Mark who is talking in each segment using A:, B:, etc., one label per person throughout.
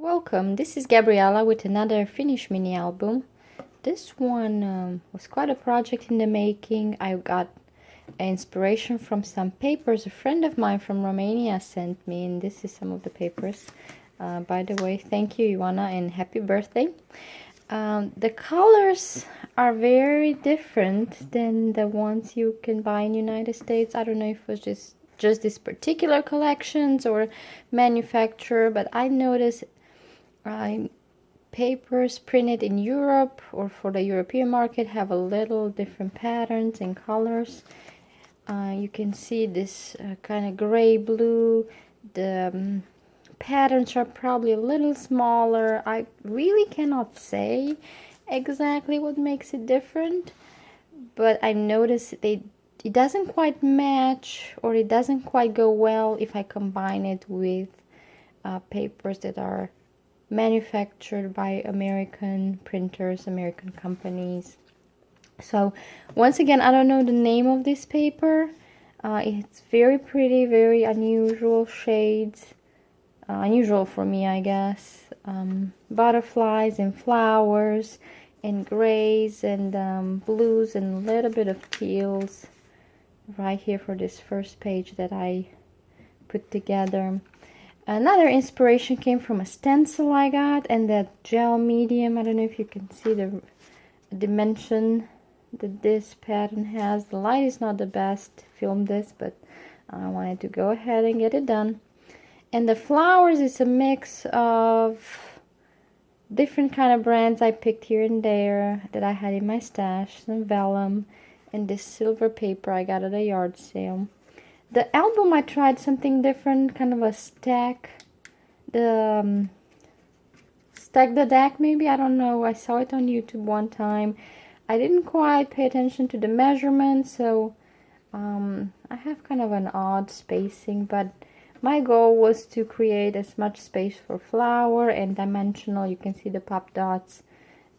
A: Welcome, this is Gabriella with another finished mini album. This one was quite a project in the making. I got inspiration from some papers a friend of mine from Romania sent me, and this is some of the papers. By the way, thank you, Ioana, and happy birthday. The colors are very different than the ones you can buy in United States. I don't know if it was just this particular collections or manufacturer, but I noticed papers printed in Europe or for the European market have a little different patterns and colors. You can see this kind of gray blue. The patterns are probably a little smaller. I really cannot say exactly what makes it different, but I noticed it doesn't quite match, or it doesn't quite go well if I combine it with papers that are manufactured by American printers, American companies. So once again, I don't know the name of this paper. It's very pretty, very unusual shades. Unusual for me, I guess. Butterflies and flowers and grays and blues and a little bit of teals right here for this first page that I put together. Another inspiration came from a stencil I got, and that gel medium. I don't know if you can see the dimension that this pattern has. The light is not the best to film this, but I wanted to go ahead and get it done. And the flowers is a mix of different kind of brands I picked here and there that I had in my stash. Some vellum and this silver paper I got at a yard sale. The album, I tried something different, kind of a stack the deck maybe, I don't know. I saw it on YouTube one time. I didn't quite pay attention to the measurements, so I have kind of an odd spacing, but my goal was to create as much space for flower and dimensional. You can see the pop dots,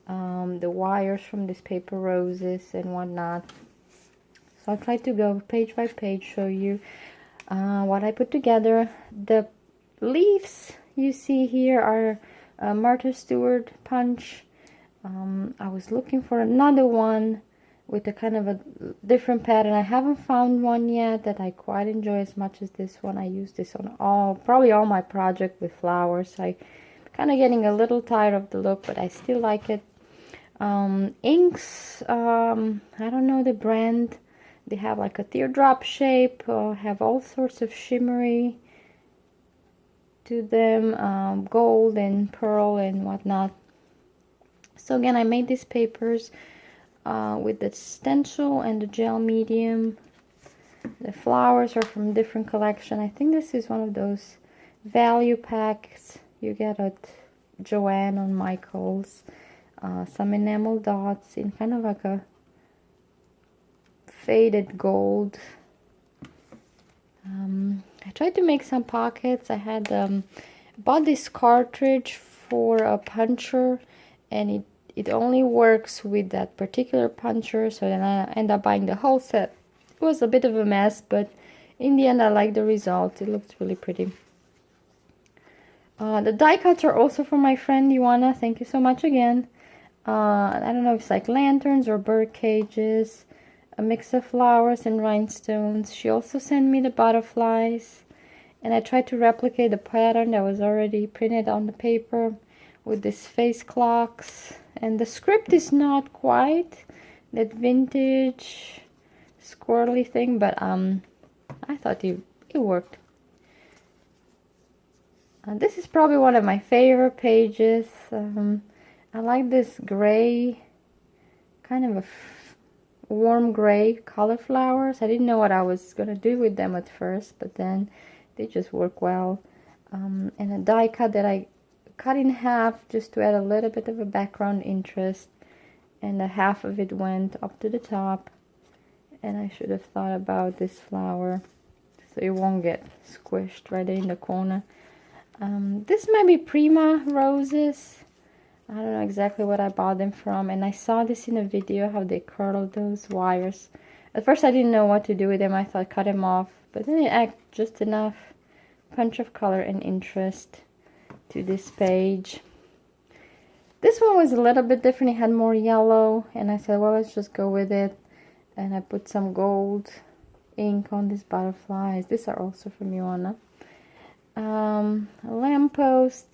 A: the wires from this paper roses and whatnot. So I'll try to go page by page, show you what I put together. The leaves you see here are Martha Stewart punch. I was looking for another one with a kind of a different pattern. I haven't found one yet that I quite enjoy as much as this one. I use this on probably all my project with flowers. I kind of getting a little tired of the look, but I still like it. Inks, I don't know the brand. They have like a teardrop shape, have all sorts of shimmery to them, gold and pearl and whatnot. So again, I made these papers with the stencil and the gel medium. The flowers are from different collection. I think this is one of those value packs you get at Joann on Michael's. Some enamel dots in kind of like a faded gold. I tried to make some pockets. I had bought this cartridge for a puncher, and it only works with that particular puncher, so then I end up buying the whole set. It was a bit of a mess, but in the end I like the result. It looks really pretty. The die cuts are also from my friend Ioana. Thank you so much again. I don't know if it's like lanterns or bird cages, a mix of flowers and rhinestones. She also sent me the butterflies, and I tried to replicate the pattern that was already printed on the paper with these face clocks. And the script is not quite that vintage squirrely thing, but I thought it worked. This is probably one of my favorite pages. I like this gray, kind of a warm gray cauliflowers. I didn't know what I was gonna do with them at first, but then they just work well. And a die cut that I cut in half just to add a little bit of a background interest, and a half of it went up to the top. And I should have thought about this flower so it won't get squished right in the corner. This might be Prima roses. I don't know exactly what I bought them from, and I saw this in a video how they curled those wires. At first I didn't know what to do with them. I thought cut them off, but then it added just enough punch of color and interest to this page. This one was a little bit different. It had more yellow, and I said, well, let's just go with it. And I put some gold ink on these butterflies. These are also from Joanna. A lamppost.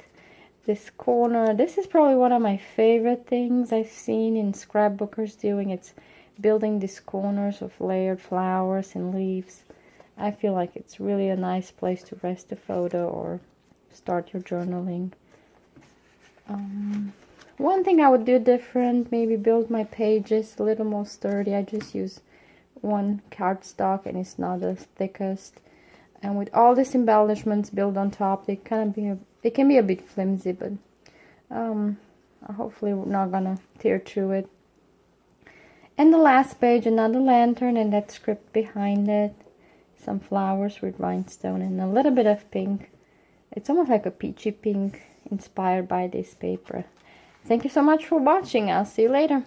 A: This corner. This is probably one of my favorite things I've seen in scrapbookers doing. It's building these corners of layered flowers and leaves. I feel like it's really a nice place to rest a photo or start your journaling. One thing I would do different, maybe build my pages a little more sturdy. I just use one cardstock and it's not the thickest. And with all these embellishments built on top, they can be a bit flimsy, but hopefully we're not gonna tear through it. And the last page, another lantern and that script behind it. Some flowers with rhinestone and a little bit of pink. It's almost like a peachy pink inspired by this paper. Thank you so much for watching. I'll see you later.